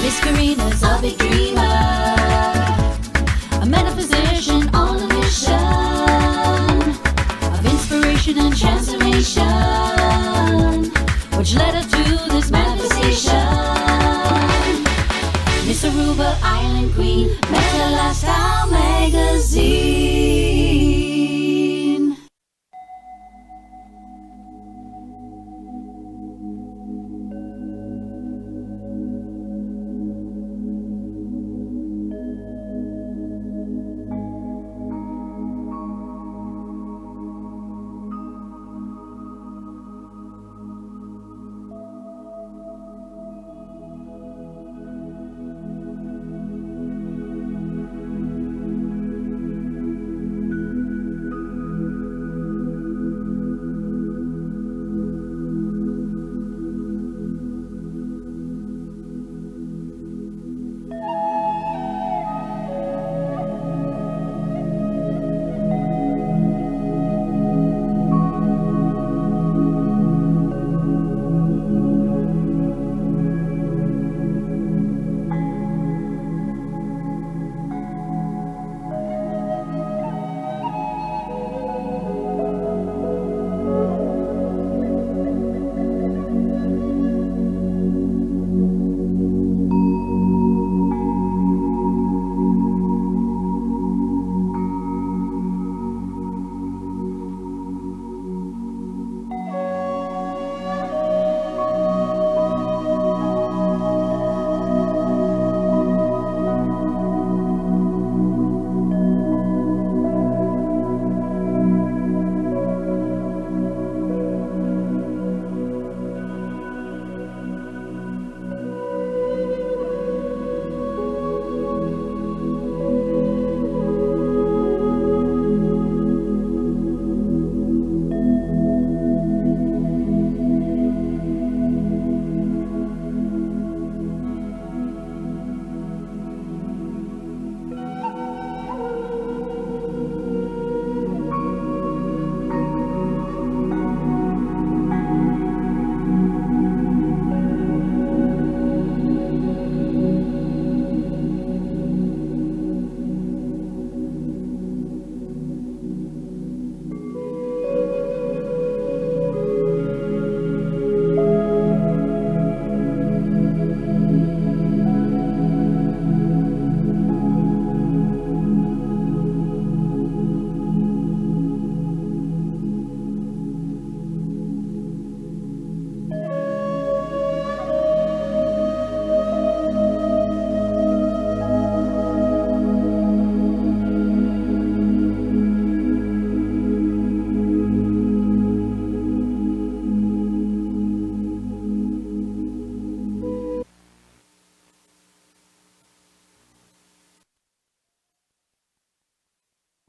Miss Karina's a big dreamer, a metaphysician on a mission of inspiration and transformation, which led her to this manifestation. Miss Aruba Island Queen, Meta Lifestyle Magazine.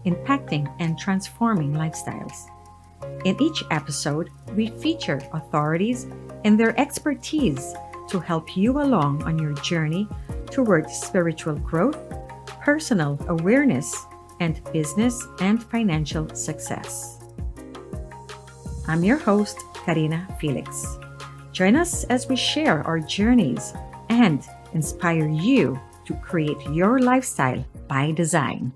Impacting and transforming lifestyles. In each episode, we feature authorities and their expertise to help you along on your journey towards spiritual growth, personal awareness, and business and financial success. I'm your host, Karina Felix. Join us as we share our journeys and inspire you to create your lifestyle by design.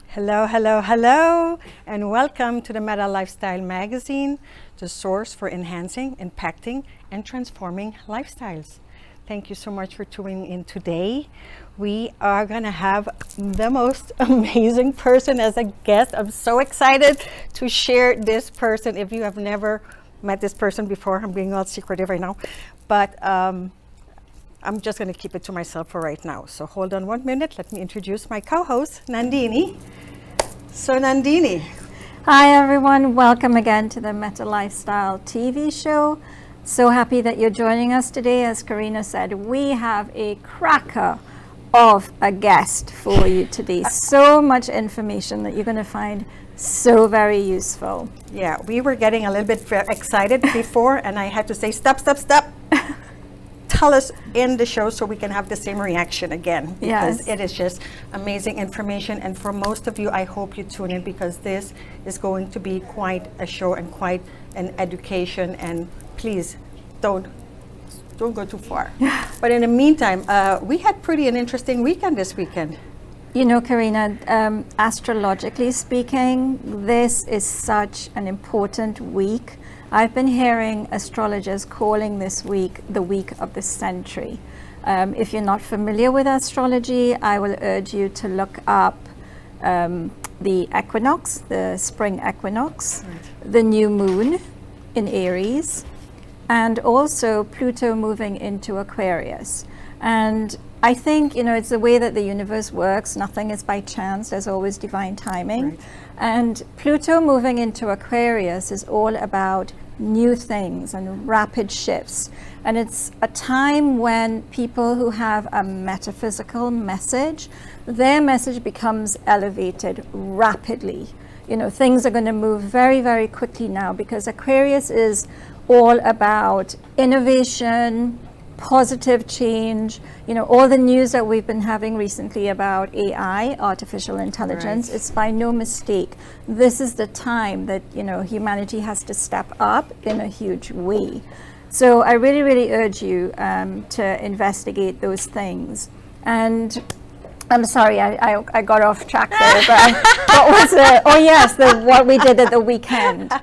Hello, hello, hello, and welcome to the Meta Lifestyle Magazine, the source for enhancing, impacting, and transforming lifestyles. Thank you so much for tuning in today. We are going to have the most amazing person as a guest. I'm so excited to share this person. If you have never met this person before, I'm being all secretive right now, but I'm just going to keep it to myself for right now. So hold on 1 minute. Let me introduce my co-host, Nandini. So Nandini. Hi everyone, welcome again to the Meta Lifestyle TV show. So happy that you're joining us today. As Karina said, we have a cracker of a guest for you today. So much information that you're going to find so very useful. Yeah, we were getting a little bit excited before, and I had to say, stop. Tell us in the show so we can have the same reaction again, because It is just amazing information. And for most of you, I hope you tune in, because this is going to be quite a show and quite an education. And please don't don't go too far. But in the meantime, we had pretty an interesting weekend this weekend. You know, Karina, astrologically speaking, this is such an important week. I've been hearing astrologers calling this week the week of the century. If you're not familiar with astrology, I will urge you to look up the equinox, the spring equinox, the new moon in Aries, and also Pluto moving into Aquarius. And I think, you know, it's the way that the universe works. Nothing is by chance. There's always divine timing. Right. And Pluto moving into Aquarius is all about new things and rapid shifts. And it's a time when people who have a metaphysical message, their message becomes elevated rapidly. You know, things are going to move very, very quickly now, because Aquarius is all about innovation, positive change. You know, all the news that we've been having recently about AI, artificial intelligence, Right. it's by no mistake. This is the time that, you know, humanity has to step up in a huge way. So I really, really urge you to investigate those things. And I'm sorry, I got off track there, but what was it? Oh yes, what we did at the weekend.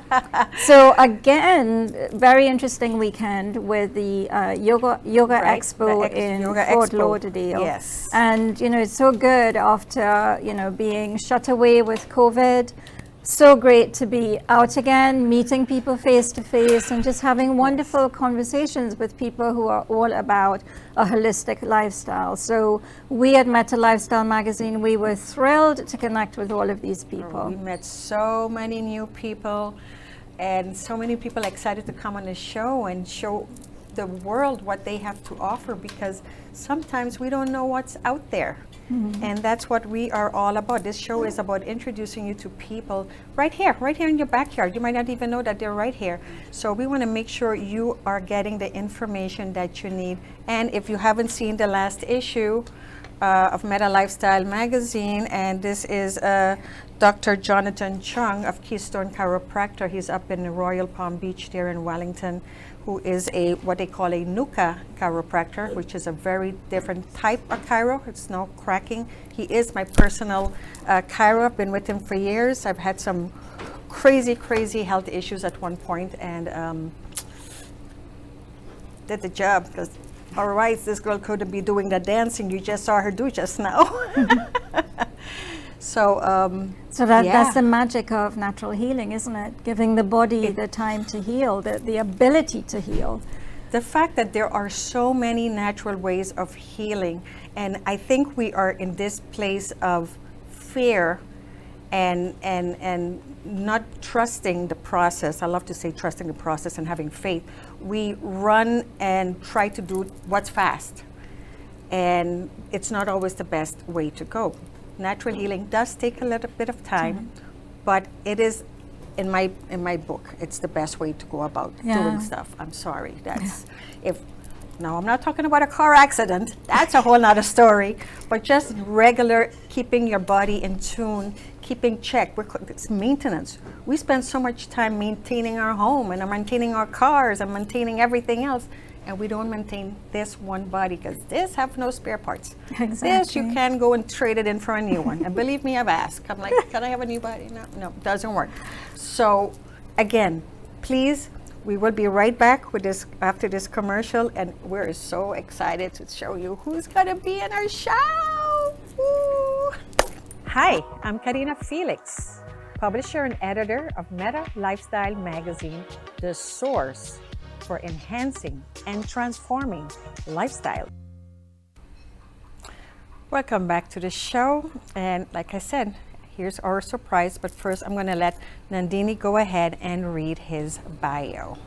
So again, very interesting weekend with the Yoga Right, Expo the in Yoga Fort Expo. Lauderdale. Yes. And, you know, it's so good after, you know, being shut away with COVID. So great to be out again, meeting people face to face, and just having wonderful conversations with people who are all about a holistic lifestyle. So we at Meta Lifestyle Magazine, we were thrilled to connect with all of these people. We met so many new people, and so many people excited to come on the show and show the world what they have to offer, because sometimes we don't know what's out there. And that's what we are all about. This show is about introducing you to people right here in your backyard. You might not even know that they're right here. So we want to make sure you are getting the information that you need. And if you haven't seen the last issue of Meta Lifestyle Magazine, and this is Dr. Jonathan Chung of Keystone Chiropractor. He's up in the Royal Palm Beach there in Wellington, who is a what they call a NUCA chiropractor, which is a very different type of chiro. It's no cracking. He is my personal chiro. I've been with him for years. I've had some crazy health issues at one point, and did the job, because otherwise this girl couldn't be doing the dancing you just saw her do just now. So That's the magic of natural healing, isn't it? Giving the body the time to heal, the ability to heal. The fact that there are so many natural ways of healing, and I think we are in this place of fear and not trusting the process. I love to say trusting the process and having faith. We run and try to do what's fast, and it's not always the best way to go. Natural healing does take a little bit of time, but it is, in my book, it's the best way to go about doing stuff. I'm sorry. That's now I'm not talking about a car accident. That's a whole nother story. But just regular keeping your body in tune, keeping check. It's maintenance. We spend so much time maintaining our home and maintaining our cars and maintaining everything else, and we don't maintain this one body, because this have no spare parts. Exactly. This you can go and trade it in for a new one. And believe me, I've asked. I'm like, can I have a new body? No, it doesn't work. So again, please, we will be right back with this after this commercial, and we're so excited to show you who's gonna be in our show. Woo. Hi, I'm Karina Felix, publisher and editor of Meta Lifestyle Magazine, the source for enhancing and transforming lifestyle. Welcome back to the show, and like I said, here's our surprise, but first I'm going to let Nandini go ahead and read his bio.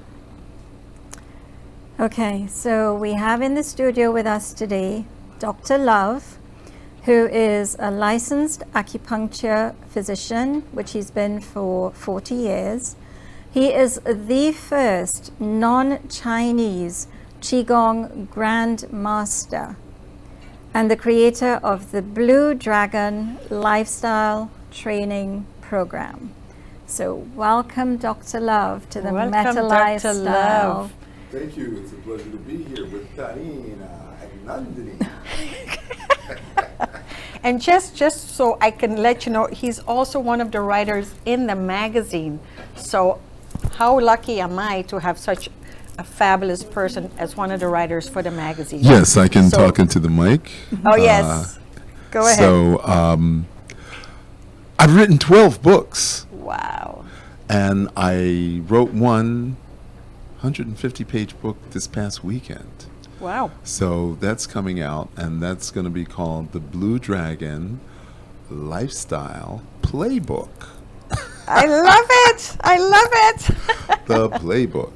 Okay, so we have in the studio with us today Dr. Love, who is a licensed acupuncture physician, which he's been for 40 years. He is the first non-Chinese Qigong Grand Master and the creator of the Blue Dragon Lifestyle Training Program. So welcome, Dr. Love, to the Welcome, Meta Dr. Lifestyle Love. Thank you. It's a pleasure to be here with Karina and Nandini. And just so I can let you know, he's also one of the writers in the magazine. So how lucky am I to have such a fabulous person as one of the writers for the magazine? Yes, I can So- talk into the mic. Oh, yes. Go ahead. So I've written 12 books, Wow. and I wrote one 150-page book this past weekend. Wow. So that's coming out, and that's going to be called the Blue Dragon Lifestyle Playbook. I love it. I love it. The playbook.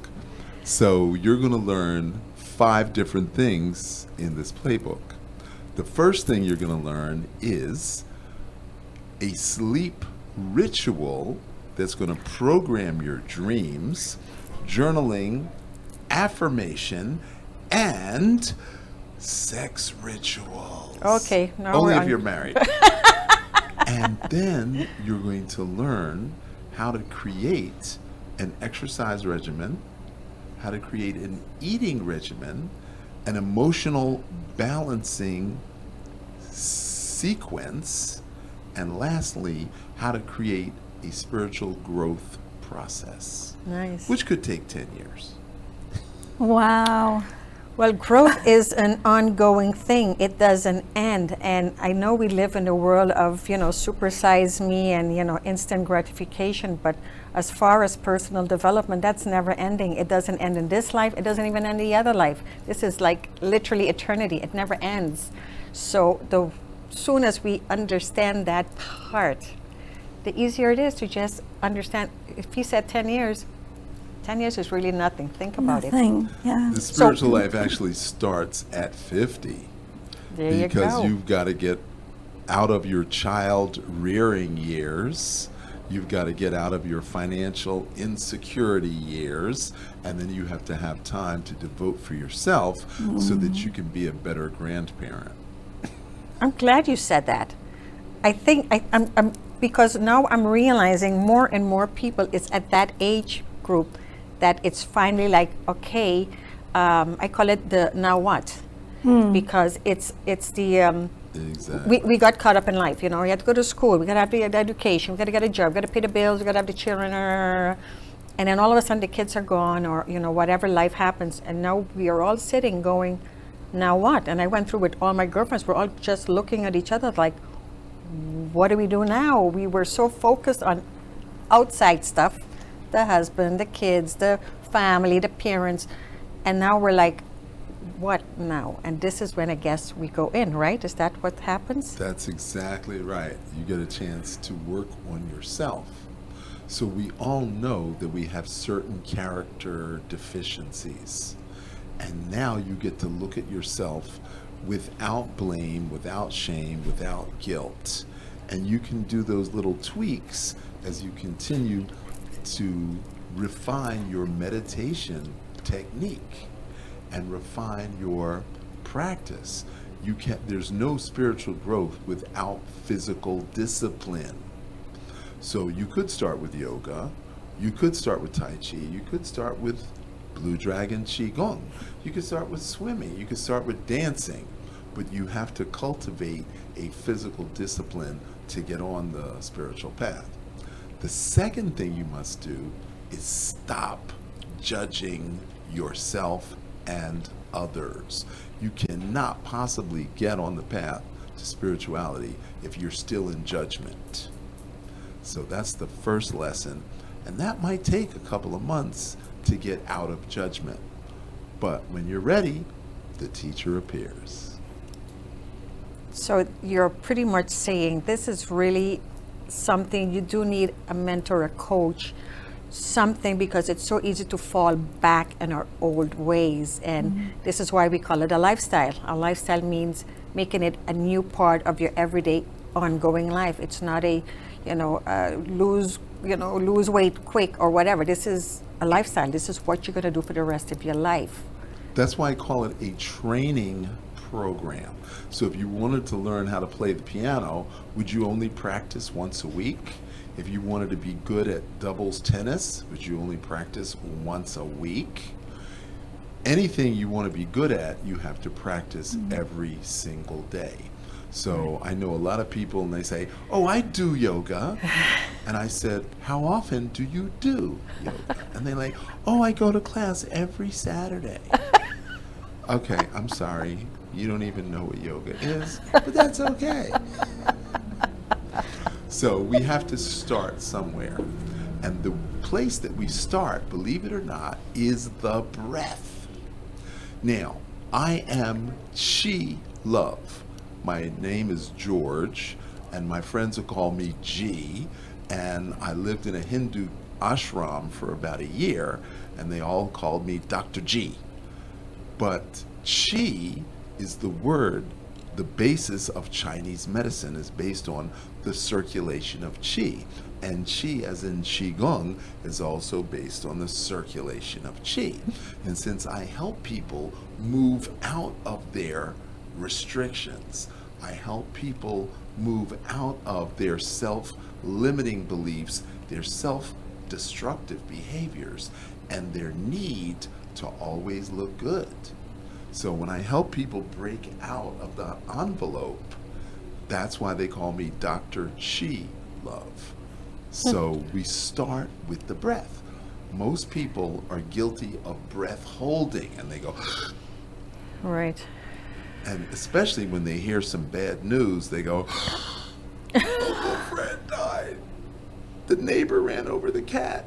So you're going to learn 5 different things in this playbook. The first thing you're going to learn is a sleep ritual that's going to program your dreams, journaling, affirmation, and sex rituals. Okay, now Only we're if on- you're married. And then you're going to learn how to create an exercise regimen, how to create an eating regimen, an emotional balancing sequence, and lastly, how to create a spiritual growth process, Nice. which could take 10 years. Wow. Well, growth is an ongoing thing. It doesn't end. And I know we live in a world of, supersize me and, instant gratification. But as far as personal development, that's never ending. It doesn't end in this life. It doesn't even end in the other life. This is like literally eternity. It never ends. So the soon as we understand that part, the easier it is to just understand. If he said 10 years, 10 years is really nothing. Think about it. Nothing. Yeah. The spiritual life actually starts at 50. There you Because go. you've got to get out of your child rearing years. You've got to get out of your financial insecurity years. And then you have to have time to devote for yourself so that you can be a better grandparent. I'm glad you said that. I think I'm because now I'm realizing more and more people, it's at that age group that it's finally like, okay, I call it the now what, because it's the Exactly. we got caught up in life. You have to go to school, we got to have the education, we got to get a job, we got to pay the bills, we got to have the children, and then all of a sudden the kids are gone, or whatever life happens, and now we are all sitting going, now what? And I went through with all my girlfriends, we're all just looking at each other like, what do we do now? We were so focused on outside stuff, the husband, the kids, the family, the parents, and now we're like, what now? And this is when I guess we go in, right? Is that what happens? That's exactly right. You get a chance to work on yourself. So we all know that we have certain character deficiencies. And now you get to look at yourself without blame, without shame, without guilt. And you can do those little tweaks as you continue to refine your meditation technique and refine your practice. There's no spiritual growth without physical discipline. So you could start with yoga, you could start with Tai Chi, you could start with Blue Dragon Qigong, you could start with swimming, you could start with dancing, but you have to cultivate a physical discipline to get on the spiritual path. The second thing you must do is stop judging yourself and others. You cannot possibly get on the path to spirituality if you're still in judgment. So that's the first lesson, and that might take a couple of months to get out of judgment. But when you're ready, the teacher appears. So you're pretty much saying this is really something you do need a mentor, a coach, something, because it's so easy to fall back in our old ways. And this is why we call it a lifestyle. A lifestyle means making it a new part of your everyday ongoing life. It's not a, lose weight quick or whatever. This is a lifestyle. This is what you're going to do for the rest of your life. That's why I call it a training program. So if you wanted to learn how to play the piano, would you only practice once a week? If you wanted to be good at doubles tennis, would you only practice once a week? anything you want to be good at, you have to practice every single day. So I know a lot of people and they say, oh, I do yoga. And I said, how often do you do yoga? And they're like, oh, I go to class every Saturday. Okay, I'm sorry. You don't even know what yoga is, but that's okay. So we have to start somewhere. And the place that we start, believe it or not, is the breath. Now, I am Chi Love. My name is George, and my friends will call me G. And I lived in a Hindu ashram for about a year, and they all called me Dr. G. But Qi is the word, the basis of Chinese medicine is based on the circulation of Qi. And Qi, as in Qigong, is also based on the circulation of Qi. And since I help people move out of their restrictions, I help people move out of their self-limiting beliefs, their self-destructive behaviors, and their need to always look good. So when I help people break out of the envelope, that's why they call me Dr. Chi Love. So we start with the breath. Most people are guilty of breath holding, and they go, Right. and especially when they hear some bad news, they go, oh, my friend died. The neighbor ran over the cat.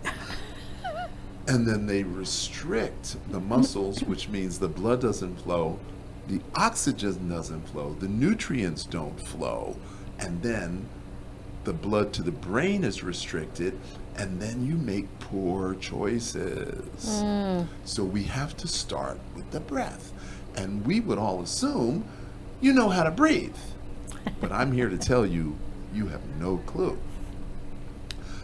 And then they restrict the muscles, which means the blood doesn't flow, the oxygen doesn't flow, the nutrients don't flow, and then the blood to the brain is restricted, and then you make poor choices. So we have to start with the breath. And we would all assume you know how to breathe. But I'm here to tell you, you have no clue.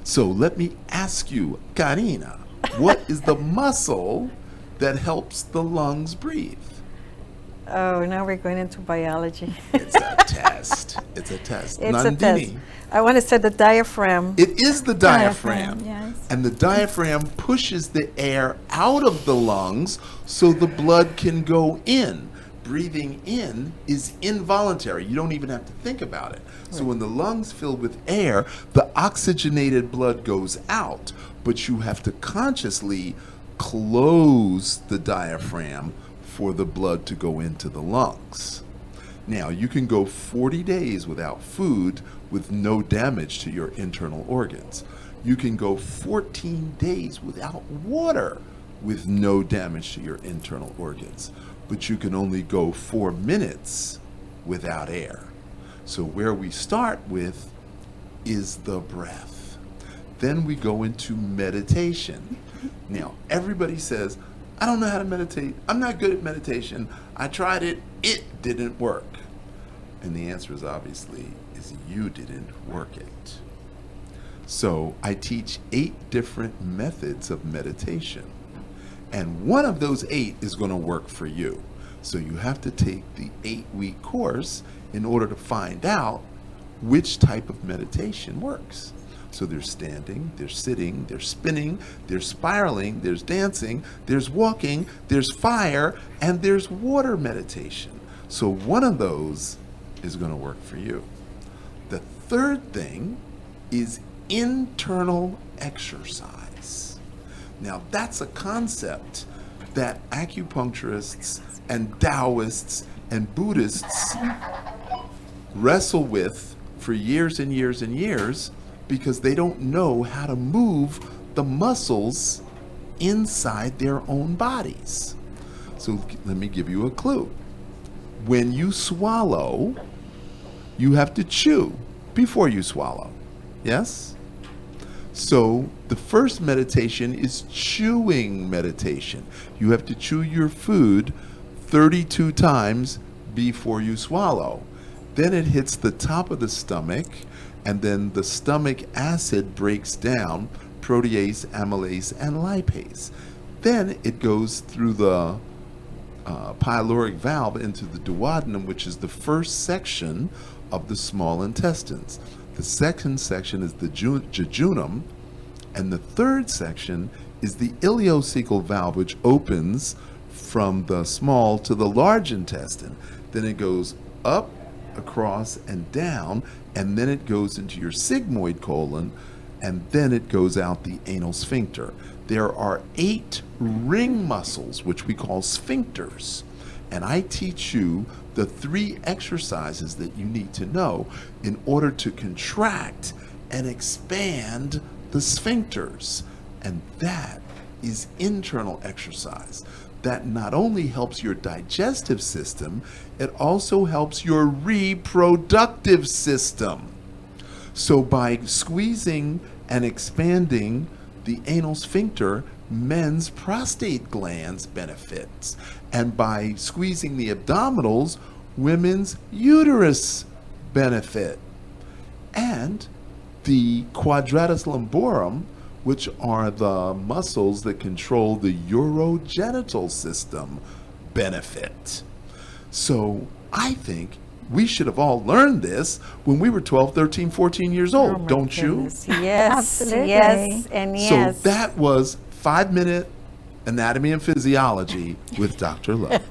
So let me ask you, Karina, what is the muscle that helps the lungs breathe? Oh, now we're going into biology. It's a test. It's a test. It's Nandini, a test. I want to say the diaphragm. it is the diaphragm. Yes. And the diaphragm pushes the air out of the lungs so the blood can go in. Breathing in is involuntary. You don't even have to think about it. So when the lungs fill with air, the oxygenated blood goes out, but you have to consciously close the diaphragm for the blood to go into the lungs. Now, you can go 40 days without food with no damage to your internal organs. You can go 14 days without water with no damage to your internal organs. But you can only go 4 minutes without air. So where we start with is the breath. Then we go into meditation. Now, everybody says, I don't know how to meditate. I'm not good at meditation. I tried it. It didn't work. And the answer is obviously is you didn't work it. So I teach 8 different methods of meditation. And one of those 8 is going to work for you. So you have to take the 8-week course in order to find out which type of meditation works. So there's standing, there's sitting, there's spinning, there's spiraling, there's dancing, there's walking, there's fire, and there's water meditation. So one of those is going to work for you. The third thing is internal exercise. Now that's a concept that acupuncturists and Taoists and Buddhists wrestle with for years and years and years because they don't know how to move the muscles inside their own bodies. So let me give you a clue. When you swallow, you have to chew before you swallow. Yes? So the first meditation is chewing meditation. You have to chew your food 32 times before you swallow. Then it hits the top of the stomach, and then the stomach acid breaks down protease, amylase, and lipase. Then it goes through the pyloric valve into the duodenum, which is the first section of the small intestines. The second section is the jejunum, and the third section is the ileocecal valve, which opens from the small to the large intestine. Then it goes up, across, and down, and then it goes into your sigmoid colon, and then it goes out the anal sphincter. There are 8 ring muscles, which we call sphincters. And I teach you the 3 exercises that you need to know in order to contract and expand the sphincters. And that is internal exercise. That not only helps your digestive system, it also helps your reproductive system. So by squeezing and expanding the anal sphincter, men's prostate glands benefits. And by squeezing the abdominals, women's uterus benefit. And the quadratus lumborum, which are the muscles that control the urogenital system, benefit. So I think we should have all learned this when we were 12, 13, 14 years old, Oh my don't goodness. you? Yes, Absolutely. yes, and yes. So that was 5-minute anatomy and physiology with Dr. Love.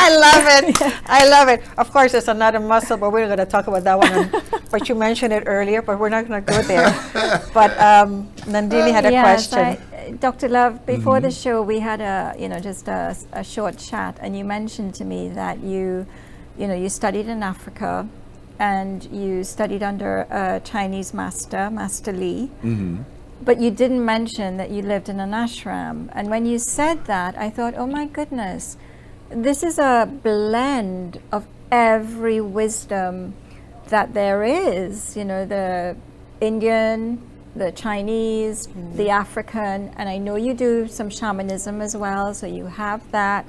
I love it. I love it. Of course, it's another muscle, but we're going to talk about that one. But you mentioned it earlier, but we're not going to go there. But Nandini had a question. Dr. Love, before the show, we had just a short chat, and you mentioned to me that you studied in Africa, and you studied under a Chinese master, Master Lee. But you didn't mention that you lived in an ashram. And when you said that, I thought, oh my goodness, this is a blend of every wisdom that there is, the Indian, the Chinese, the African, and I know you do some shamanism as well, so you have that,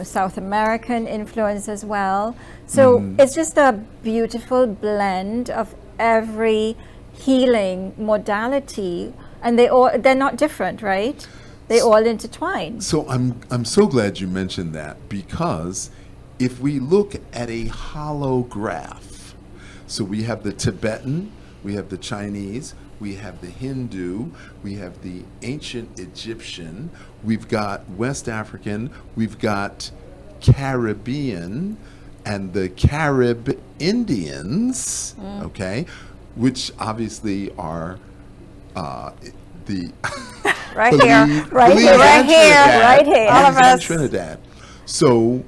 South American influence as well. So it's just a beautiful blend of every healing modality, and they're not different, right? They all intertwine. So I'm so glad you mentioned that, because if we look at a holograph, so we have the Tibetan, we have the Chinese, we have the Hindu, we have the ancient Egyptian, we've got West African, we've got Caribbean, and the Carib Indians, okay, which obviously are the Right here. Right here. All of us. Trinidad. So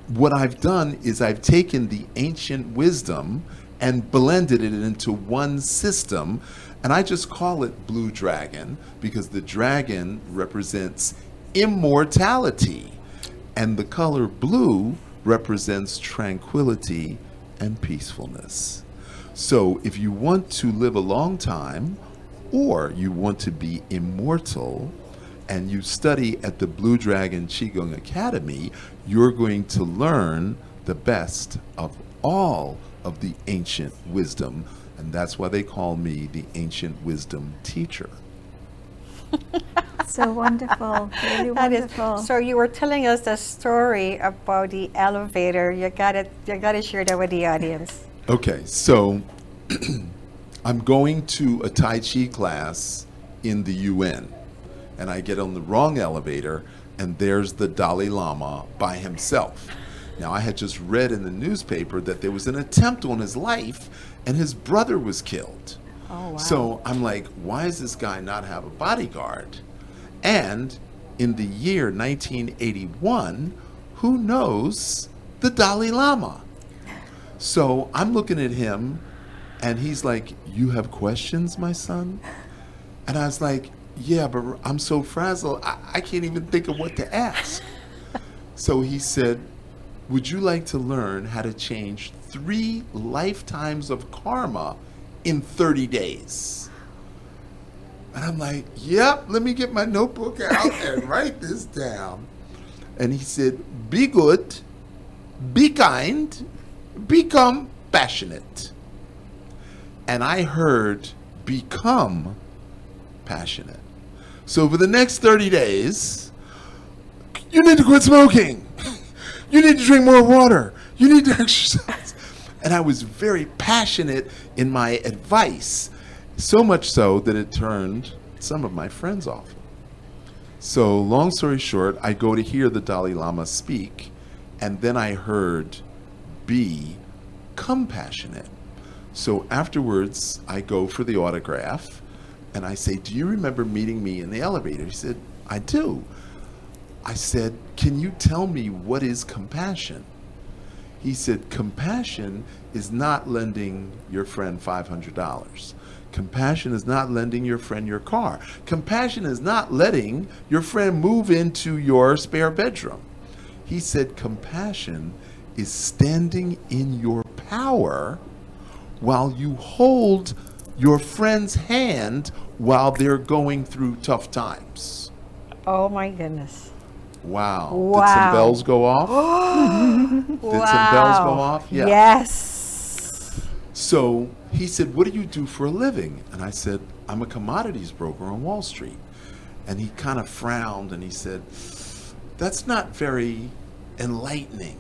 what I've done is I've taken the ancient wisdom and blended it into one system, and I just call it Blue Dragon because the dragon represents immortality, and the color blue represents tranquility and peacefulness. So if you want to live a long time, or you want to be immortal, and you study at the Blue Dragon Qigong Academy, you're going to learn the best of all of the ancient wisdom, and that's why they call me the ancient wisdom teacher. So wonderful, really That is, wonderful. so you were telling us the story about the elevator. You got to share that with the audience. Okay, so I'm going to a Tai Chi class in the UN, and I get on the wrong elevator, and there's the Dalai Lama by himself. Now, I had just read in the newspaper that there was an attempt on his life, and his brother was killed. Oh, wow. So I'm like, why does this guy not have a bodyguard? And in the year 1981, who knows the Dalai Lama? So I'm looking at him, and he's like, you have questions, my son? And I was like, yeah, but I'm so frazzled, I can't even think of what to ask. So he said, would you like to learn how to change 3 lifetimes of karma in 30 days? And I'm like, yep, let me get my notebook out and write this down. And he said, be good, be kind, become passionate. And I heard become passionate. So for the next 30 days, you need to quit smoking. You need to drink more water. You need to exercise. And I was very passionate in my advice, so much so that it turned some of my friends off. So long story short, I go to hear the Dalai Lama speak, and then I heard, be compassionate. So afterwards, I go for the autograph, and I say, do you remember meeting me in the elevator? He said, I do. I said, can you tell me what is compassion? He said, compassion is not lending your friend $500. Compassion is not lending your friend your car. Compassion is not letting your friend move into your spare bedroom. He said, compassion is standing in your power while you hold your friend's hand while they're going through tough times. Oh my goodness. Wow. Wow. Did some bells go off? Did some bells go off? Yeah. Yes. So he said, what do you do for a living? And I said, I'm a commodities broker on Wall Street. And he kind of frowned and he said, that's not very enlightening.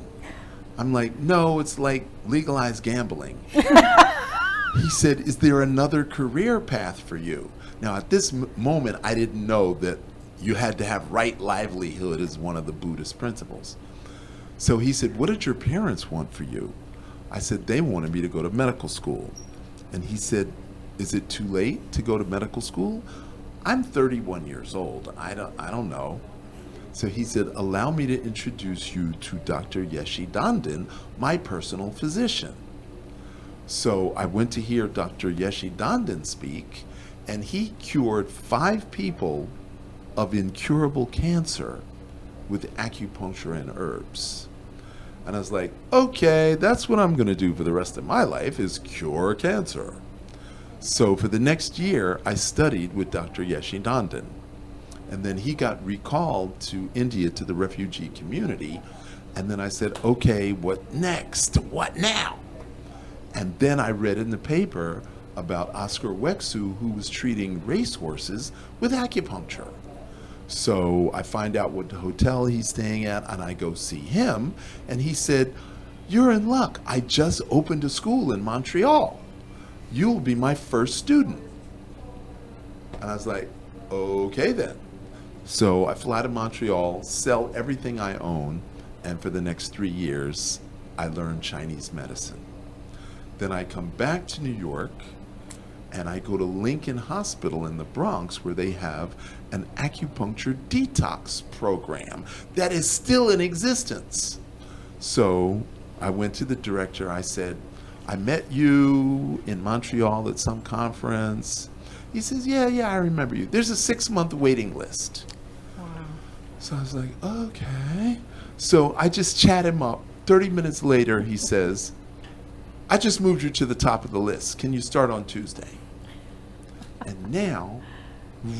I'm like, no, it's like legalized gambling. He said, is there another career path for you? Now, at this moment, I didn't know that you had to have right livelihood as one of the Buddhist principles. So he said, what did your parents want for you? I said, they wanted me to go to medical school. And he said, is it too late to go to medical school? I'm 31 years old. I don't know. So he said, allow me to introduce you to Dr. Yeshi Dandin, my personal physician. So I went to hear Dr. Yeshi Dandin speak, and he cured 5 people of incurable cancer with acupuncture and herbs. And I was like, okay, that's what I'm going to do for the rest of my life, is cure cancer. So for the next year, I studied with Dr. Yeshi Dandin. And then he got recalled to India to the refugee community. And then I said, okay, what next? What now? And then I read in the paper about Oscar Wexu, who was treating racehorses with acupuncture. So I find out what hotel he's staying at, and I go see him. And he said, you're in luck. I just opened a school in Montreal. You'll be my first student. And I was like, okay then. So I fly to Montreal, sell everything I own, and for the next 3 years, I learned Chinese medicine. Then I come back to New York, and I go to Lincoln Hospital in the Bronx, where they have an acupuncture detox program that is still in existence. So I went to the director. I said, I met you in Montreal at some conference. He says, yeah, I remember you. There's a 6-month waiting list. Wow. So I was like, okay. So I just chat him up. 30 minutes later, he says, I just moved you to the top of the list. Can you start on Tuesday? And now,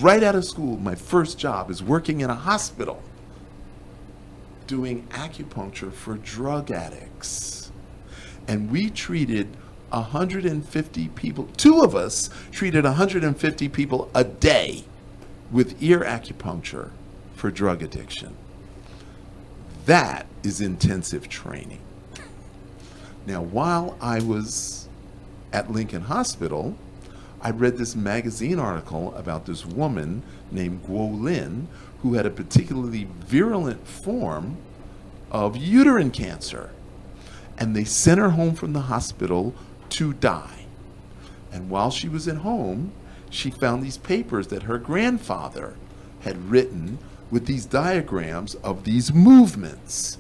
right out of school, my first job is working in a hospital doing acupuncture for drug addicts. And we treated 150 people, 2 of us treated 150 people a day with ear acupuncture for drug addiction. That is intensive training. Now, while I was at Lincoln Hospital, I read this magazine article about this woman named Guo Lin who had a particularly virulent form of uterine cancer. And they sent her home from the hospital to die. And while she was at home, she found these papers that her grandfather had written with these diagrams of these movements.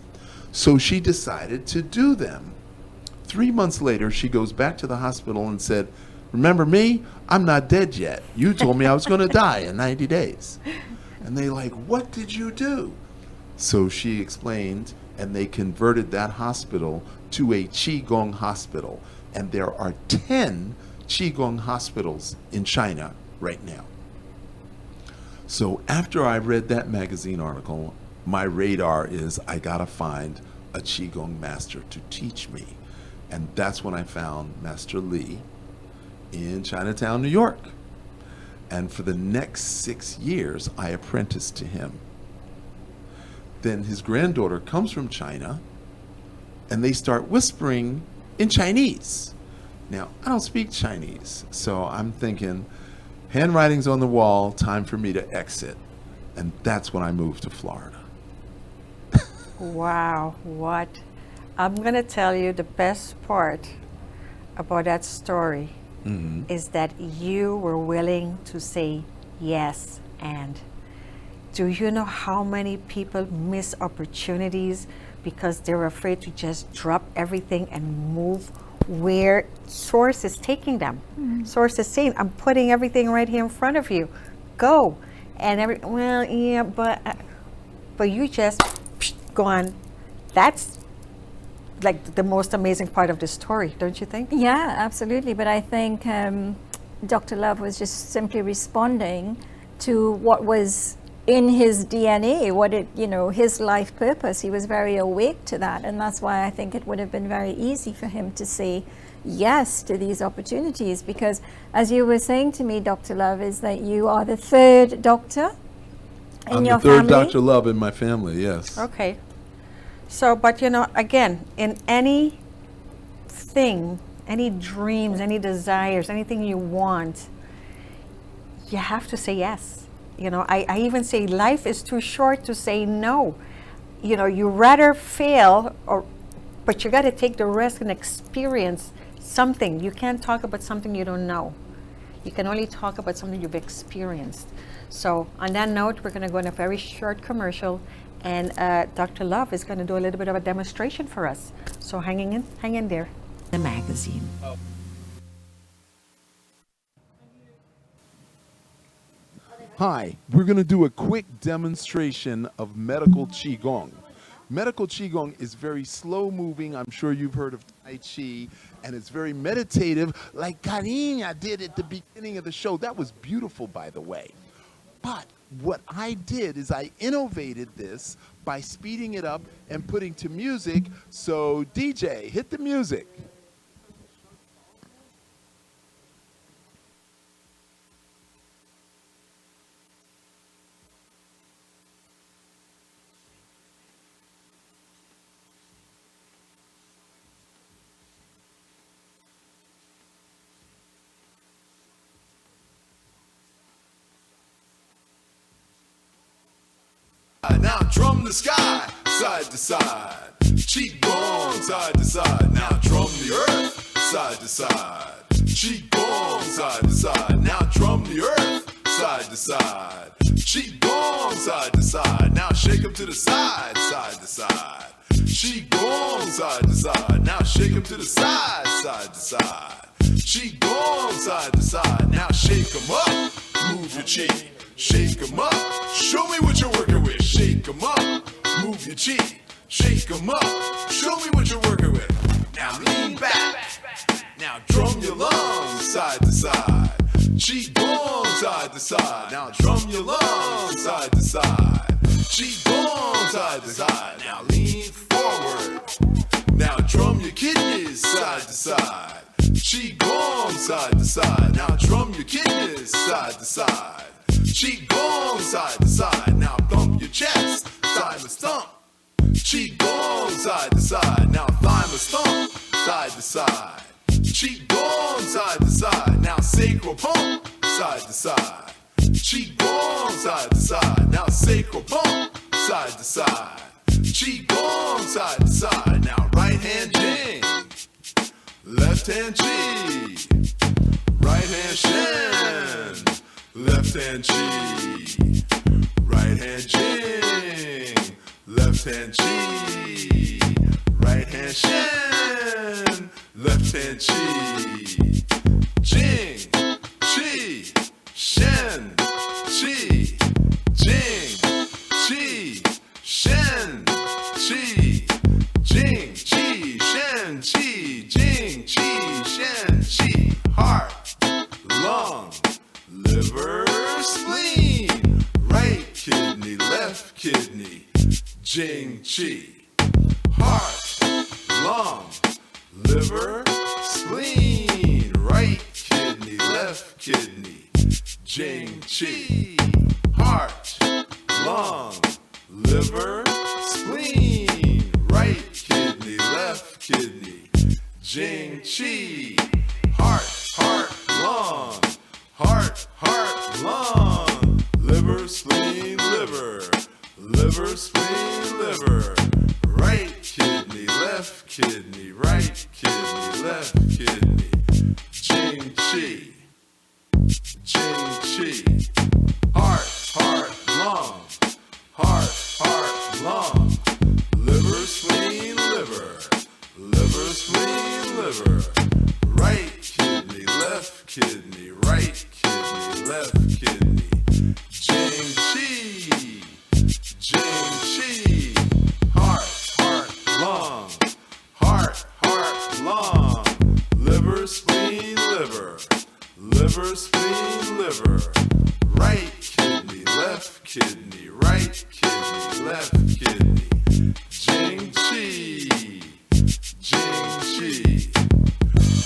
So she decided to do them. 3 months later, she goes back to the hospital and said, remember me? I'm not dead yet. You told me I was going to die in 90 days. And they like, what did you do? So she explained, and they converted that hospital to a Qigong hospital. And there are 10 Qigong hospitals in China right now. So after I read that magazine article, my radar is I gotta find a Qigong master to teach me. And that's when I found Master Li in Chinatown, New York. And for the next 6 years, I apprenticed to him. Then his granddaughter comes from China, and they start whispering in Chinese. Now, I don't speak Chinese, so I'm thinking, handwriting's on the wall, time for me to exit. And that's when I moved to Florida. Wow, what? I'm going to tell you the best part about that story is that you were willing to say yes. And do you know how many people miss opportunities because they're afraid to just drop everything and move where Source is taking them? Source is saying, I'm putting everything right here in front of you. Go. And well, yeah, but you just go on. That's like the most amazing part of the story, don't you think? Yeah, absolutely. But I think Dr. Love was just simply responding to what was in his DNA, his life purpose. He was very awake to that, and that's why I think it would have been very easy for him to say yes to these opportunities, because as you were saying to me, Dr. Love, is that you are the third doctor in your family. I'm the third Dr. Love in my family, yes. Okay. So, but again, in anything, any dreams, any desires, anything you want, you have to say yes. I even say life is too short to say no. You rather fail, but you got to take the risk and experience something. You can't talk about something you don't know. You can only talk about something you've experienced. So on that note, we're going to go on a very short commercial, and Dr. Love is going to do a little bit of a demonstration for us. So hang in there. The magazine. Hi, we're going to do a quick demonstration of medical Qigong. Medical Qigong is very slow moving. I'm sure you've heard of Tai Chi, and it's very meditative, like Karina did at the beginning of the show. That was beautiful, by the way. But what I did is I innovated this by speeding it up and putting to music. So DJ, hit the music. Now drum the sky, side to side. Qigong, side to side. Now drum the earth, side to side. Qigong, side to side. Now drum the earth, side to side. Qigong, side to side. Now shake them to the side, side to side. Qigong, side to side. Now shake them to the side, side to side. Qigong, side to side. Now shake them up, move your chi. Shake 'em up, show me what you're working with. Shake 'em up, move your chi. Shake 'em up, show me what you're working with. Now lean back, now drum your lungs side to side. Qigong side to side, now drum your lungs side to side. Qigong side to side, now lean forward. Now drum your kidneys side to side. Qigong side to side, now drum your kidneys side to side. Qigong side to side, now thump your chest, thymus thump. Qigong side to side, now thymus thump, side to side. Qigong side to side, now sacral pump, side to side. Qigong side to side, now sacral pump, side to side. Qigong side to side, now right hand jing, left hand chi, right hand shen. Left hand chi, right hand jing, left hand chi, right hand shen, left hand chi, jing, chi, shen, chi, jing, chi, shen, chi, jing, chi, shen, chi, jing, chi, shen, chi, heart, lung, liver, spleen, right kidney, left kidney, jing, chi, heart, lung, liver, spleen, right kidney, left kidney, jing, chi, heart, lung, liver, spleen, right kidney, left kidney, jing, chi, heart, lung. Heart, lung, liver, spleen, liver. spleen, liver. Right kidney, left kidney, right kidney, left kidney. Jing chi, jing chi. Heart, lung. Heart, lung. Liver, spleen, liver. Liver, spleen, liver. Right kidney, left kidney, right kidney, left kidney. Jing chi, jing chi. Heart, lung. Heart, lung. Liver, spleen, liver. Liver, spleen, liver. Right kidney, left kidney, right kidney, left kidney. Jing chi, jing chi.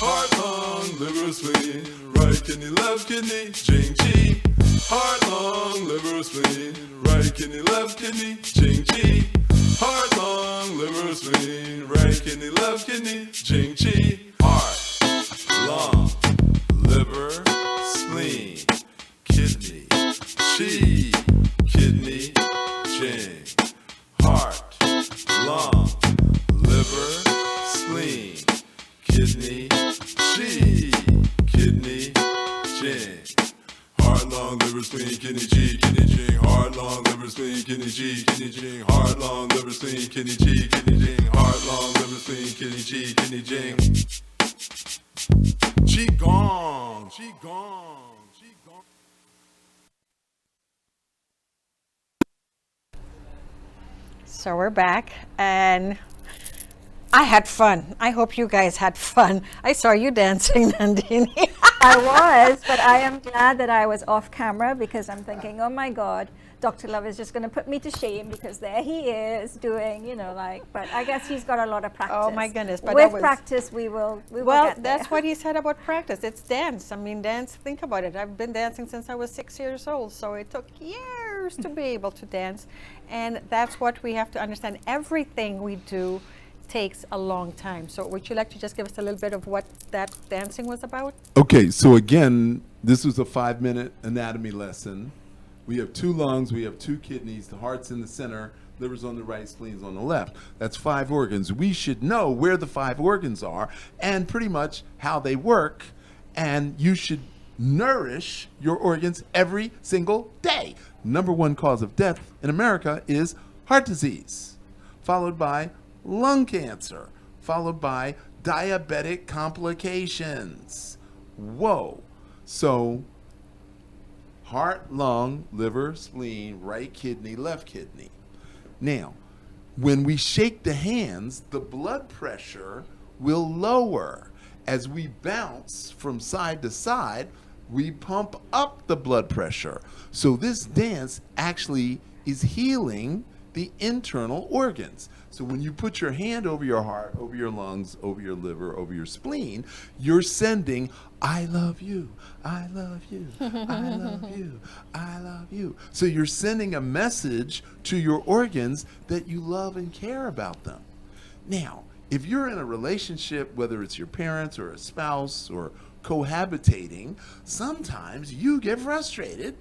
Heart, lung, liver, spleen, right kidney, left kidney, jing chi. Heart, lung, liver, spleen, right kidney, left kidney, jing chi. Heart, lung, liver, spleen, right kidney, left kidney, jing chi. Heart, lung, liver, spleen, kidney, chi, kidney, jing. Heart, lung, liver, spleen, kidney, chi, kidney, jing. Heart, lung, liver, spleen, kidney, chi, kidney, jing. Heart, lung, liver, spleen, kidney, chi, kidney, jing. Heart, lung, liver, spleen, kidney, chi, kidney, jing. Heart, lung, liver, spleen, kidney, chi, kidney, jing. Qigong, qigong, qigong. So we're back, and I had fun. I hope you guys had fun. I saw you dancing, Nandini. I was, but I am glad that I was off camera because I'm thinking, oh my God, Dr. Love is just going to put me to shame because there he is doing, but I guess he's got a lot of practice. Oh my goodness. But with practice, we will well, get there. that's what he said about practice. It's dance. I mean, dance, think about it. I've been dancing since I was 6 years old, so it took years to be able to dance. And that's what we have to understand. Everything we do takes a long time. So would you like to just give us a little bit of what that dancing was about? Okay, so again, this was a 5-minute anatomy lesson. We have 2 lungs, we have 2 kidneys, the heart's in the center, liver's on the right, spleen's on the left. That's 5 organs. We should know where the 5 organs are and pretty much how they work, and you should nourish your organs every single day. Number 1 cause of death in America is heart disease, followed by lung cancer, followed by diabetic complications. Whoa. So heart, lung, liver, spleen, right kidney, left kidney. Now, when we shake the hands, the blood pressure will lower. As we bounce from side to side, we pump up the blood pressure. So this dance actually is healing the internal organs. So when you put your hand over your heart, over your lungs, over your liver, over your spleen, you're sending, I love you, I love you, I love you, I love you. So you're sending a message to your organs that you love and care about them. Now, if you're in a relationship, whether it's your parents or a spouse or cohabitating, sometimes you get frustrated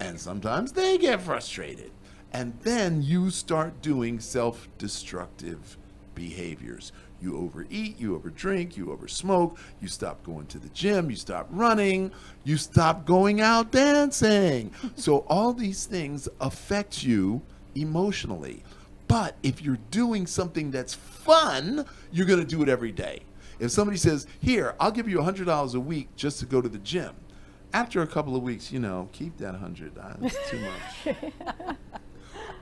and sometimes they get frustrated. And then you start doing self-destructive behaviors. You overeat, you overdrink, you oversmoke, you stop going to the gym, you stop running, you stop going out dancing. So all these things affect you emotionally. But if you're doing something that's fun, you're going to do it every day. If somebody says, here, I'll give you $100 a week just to go to the gym. After a couple of weeks, keep that 100. That's too much.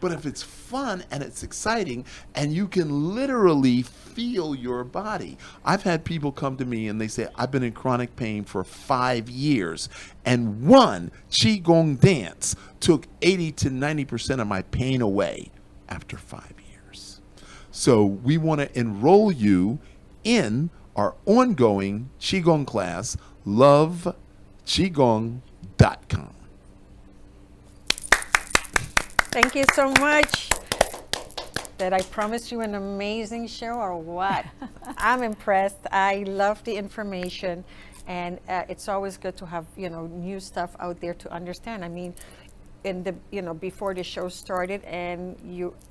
But if it's fun and it's exciting and you can literally feel your body. I've had people come to me and they say, I've been in chronic pain for 5 years, and one Qigong dance took 80 to 90% of my pain away after 5 years. So we want to enroll you in our ongoing Qigong class, loveqigong.com. Thank you so much. Did I promise you an amazing show or what? I'm impressed. I love the information, and it's always good to have new stuff out there to understand. I mean, in the, before the show started, and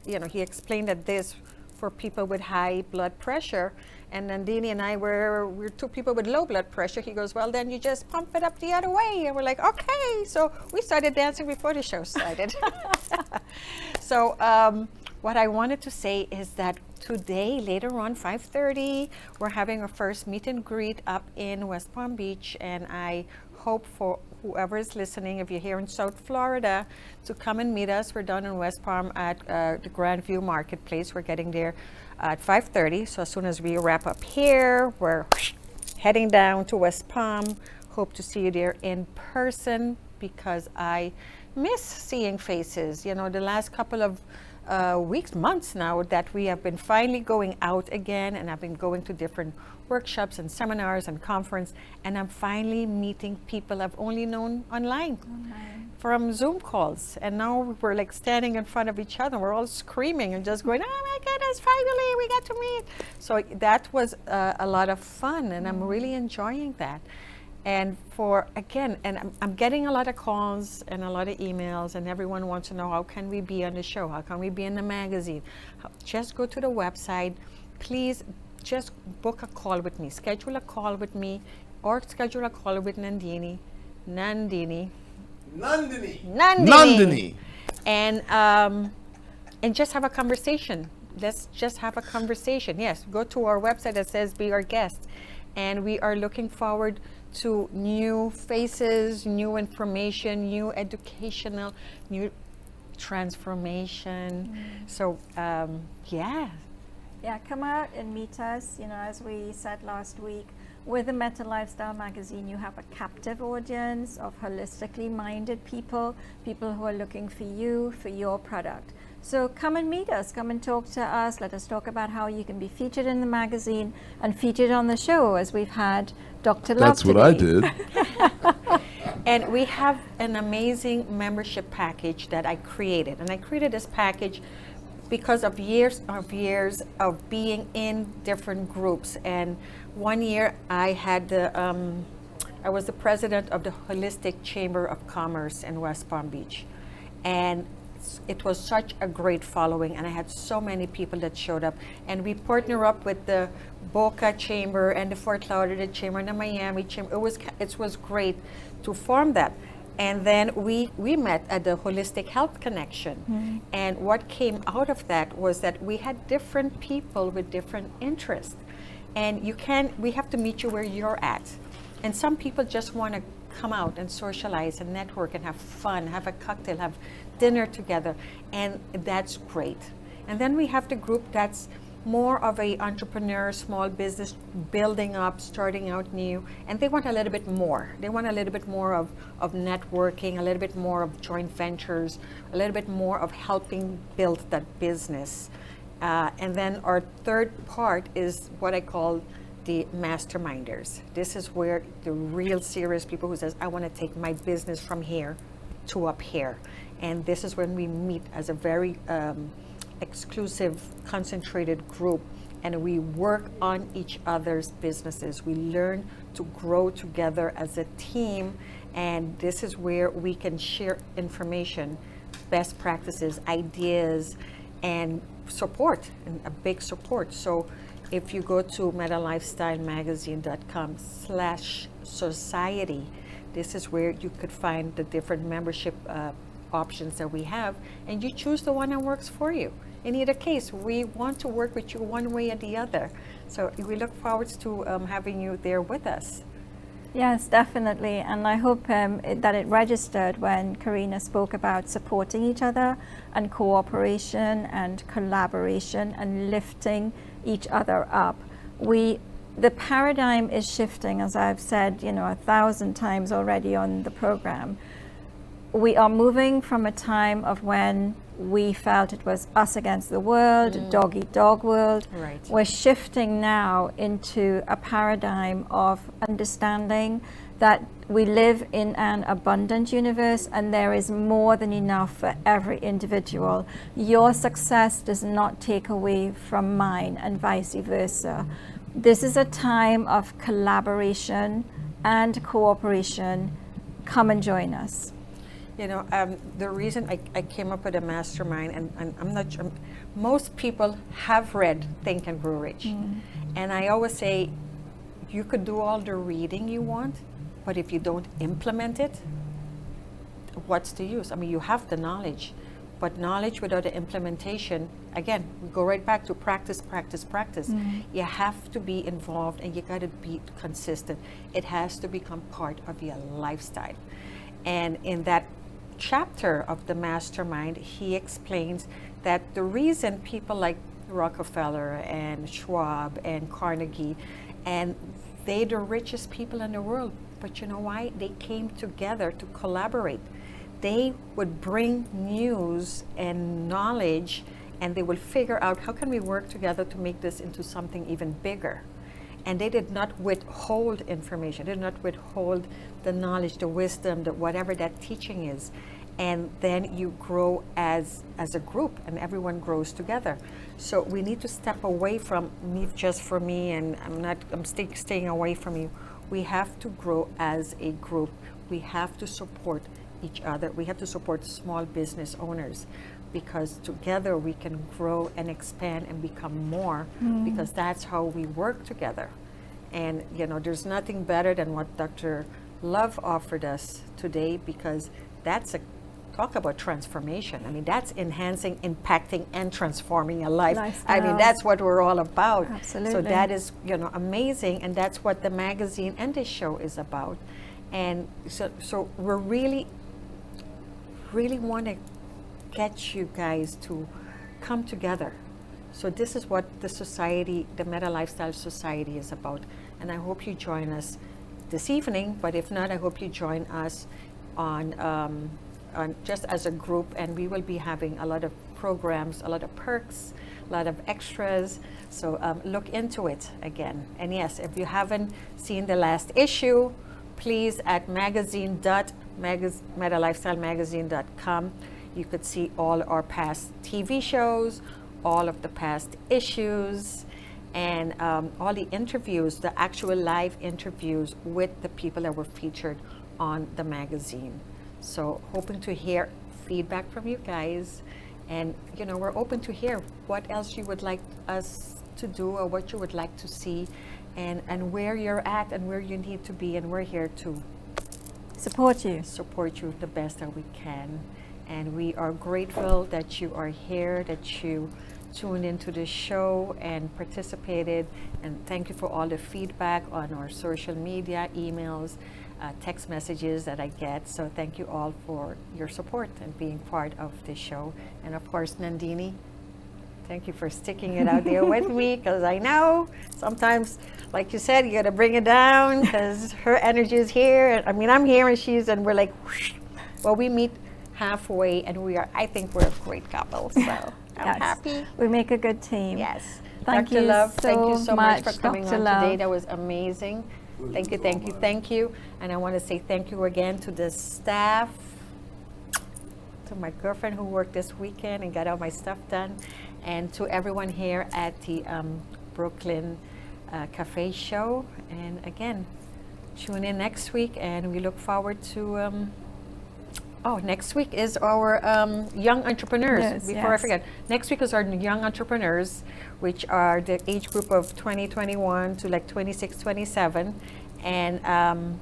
he explained that this for people with high blood pressure, and Nandini and I we're two people with low blood pressure. He goes, well, then you just pump it up the other way, and we're like, okay. So we started dancing before the show started. So what I wanted to say is that today, later on, 5:30, we're having our first meet and greet up in West Palm Beach, and I hope for whoever is listening, if you're here in South Florida, to come and meet us. We're down in West Palm at the Grandview Marketplace. We're getting there at 5:30. So as soon as we wrap up here, we're heading down to West Palm. Hope to see you there in person, because I miss seeing faces. The last couple of weeks, months now, that we have been finally going out again, and I've been going to different workshops and seminars and conference, and I'm finally meeting people I've only known online from Zoom calls, and now we're like standing in front of each other. We're all screaming and just going, oh my goodness, finally we got to meet. So that was a lot of fun, and I'm really enjoying that. And I'm getting a lot of calls and a lot of emails, and everyone wants to know, how can we be on the show? How can we be in the magazine? Just go to the website. Please just book a call with me. Schedule a call with me, or schedule a call with Nandini. And just have a conversation. Let's just have a conversation. Yes, go to our website that says Be Our Guest. And we are looking forward to new faces, new information, new educational, new transformation. So, Yeah, come out and meet us. As we said last week, with the Meta Lifestyle magazine, you have a captive audience of holistically minded people who are looking for you, for your product. So come and meet us, come and talk to us. Let us talk about how you can be featured in the magazine and featured on the show, as we've had Dr. Love That's what I did. And we have an amazing membership package that I created. And I created this package because of years of being in different groups. And one year I had I was the president of the Holistic Chamber of Commerce in West Palm Beach. And it was such a great following, and I had so many people that showed up. And we partner up with the Boca Chamber and the Fort Lauderdale Chamber and the Miami Chamber. It was great to form that. And then we met at the Holistic Health Connection. And what came out of that was that we had different people with different interests. And we have to meet you where you're at. And some people just want to come out and socialize and network and have fun, have a cocktail, have dinner together, and that's great. And then we have the group that's more of a entrepreneur, small business, building up, starting out new, and they want a little bit more. They want a little bit more of networking, a little bit more of joint ventures, a little bit more of helping build that business. And then our third part is what I call the masterminders. This is where the real serious people who says, I want to take my business from here to up here. And this is when we meet as a very exclusive, concentrated group, and we work on each other's businesses. We learn to grow together as a team, and this is where we can share information, best practices, ideas, and support, and a big support. So if you go to metalifestylemagazine.com/society, this is where you could find the different membership options that we have, and you choose the one that works for you. In either case, we want to work with you one way or the other. So we look forward to having you there with us. Yes, definitely. And I hope that it registered when Karina spoke about supporting each other and cooperation and collaboration and lifting each other up. The paradigm is shifting, as I've said, 1,000 times already on the program. We are moving from a time of when we felt it was us against the world, dog eat dog world. Right. We're shifting now into a paradigm of understanding that we live in an abundant universe and there is more than enough for every individual. Your success does not take away from mine, and vice versa. This is a time of collaboration and cooperation. Come and join us. The reason I came up with a mastermind, and I'm not sure, most people have read Think and Grow Rich. And I always say, you could do all the reading you want, but if you don't implement it, what's the use? I mean, you have the knowledge, but knowledge without the implementation, again, we go right back to practice, practice, practice. You have to be involved, and you got to be consistent. It has to become part of your lifestyle. And in that chapter of the mastermind, he explains that the reason people like Rockefeller and Schwab and Carnegie, and they're the richest people in the world, but you know why? They came together to collaborate. They would bring news and knowledge, and they would figure out, how can we work together to make this into something even bigger? And they did not withhold information. They did not withhold the knowledge, the wisdom, the whatever that teaching is. And then you grow as a group, and everyone grows together. So we need to step away from me just for me, and I'm staying away from you. We have to grow as a group. We have to support each other. We have to support small business owners, because together we can grow and expand and become more, because that's how we work together. And there's nothing better than what Dr. Love offered us today, because that's talk about transformation. I mean, that's enhancing, impacting, and transforming a life. I mean, that's what we're all about. Absolutely. So that is, amazing, and that's what the magazine and this show is about. And so we're really want to get you guys to come together. So this is what the society, the Meta Lifestyle Society, is about. And I hope you join us this evening, but if not, I hope you join us on just as a group, and we will be having a lot of programs, a lot of perks, a lot of extras. So look into it again. And yes, if you haven't seen the last issue, please at metalifestylemagazine.com. You could see all our past TV shows, all of the past issues, and all the interviews, the actual live interviews with the people that were featured on the magazine. So hoping to hear feedback from you guys, and we're open to hear what else you would like us to do, or what you would like to see, and where you're at and where you need to be, and we're here to support you the best that we can. And we are grateful that you are here, that you tuned into the show and participated, and thank you for all the feedback on our social media, emails, text messages that I get. So thank you all for your support and being part of this show. And of course, Nandini, thank you for sticking it out there with me, because I know sometimes, like you said, you got to bring it down, because her energy is here. I mean, I'm here and we're like, whoosh. Well, we meet halfway, and I think we're a great couple. So I'm happy. We make a good team. Yes. Thank Dr. you Love, so thank you so much for much, coming Dr. on Love. today. That was amazing. Thank you. And I want to say thank you again to the staff, to my girlfriend who worked this weekend and got all my stuff done, and to everyone here at the Brooklyn Cafe Show. And again, tune in next week, and we look forward to next week is our young entrepreneurs. Before I forget, next week is our young entrepreneurs, which are the age group of 2021 to like 26, 27. And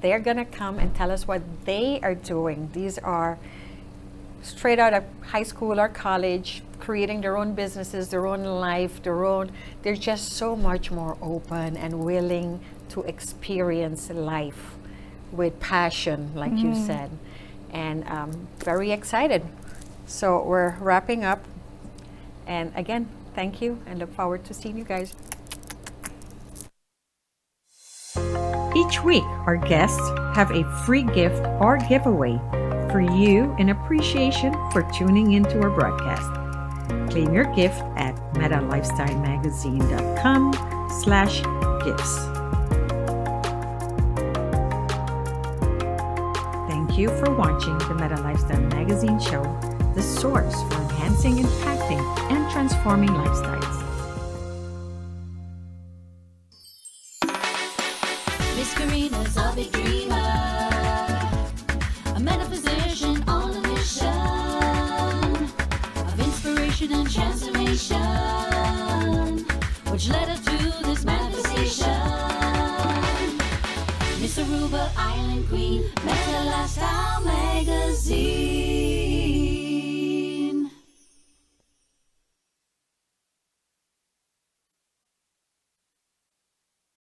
they're gonna come and tell us what they are doing. These are straight out of high school or college, creating their own businesses, their own life, they're just so much more open and willing to experience life with passion, like you said. And very excited. So we're wrapping up. And again, thank you, and look forward to seeing you guys. Each week, our guests have a free gift or giveaway for you in appreciation for tuning into our broadcast. Claim your gift at metalifestylemagazine.com/gifts. Thank you for watching the Meta Lifestyle Magazine Show, the source for enhancing, impacting, and transforming lifestyles. Miss Karina's a big dreamer. inspiration and transformation, which led her to this manifestation. Miss Aruba Island Queen, Meta Lifestyle Magazine.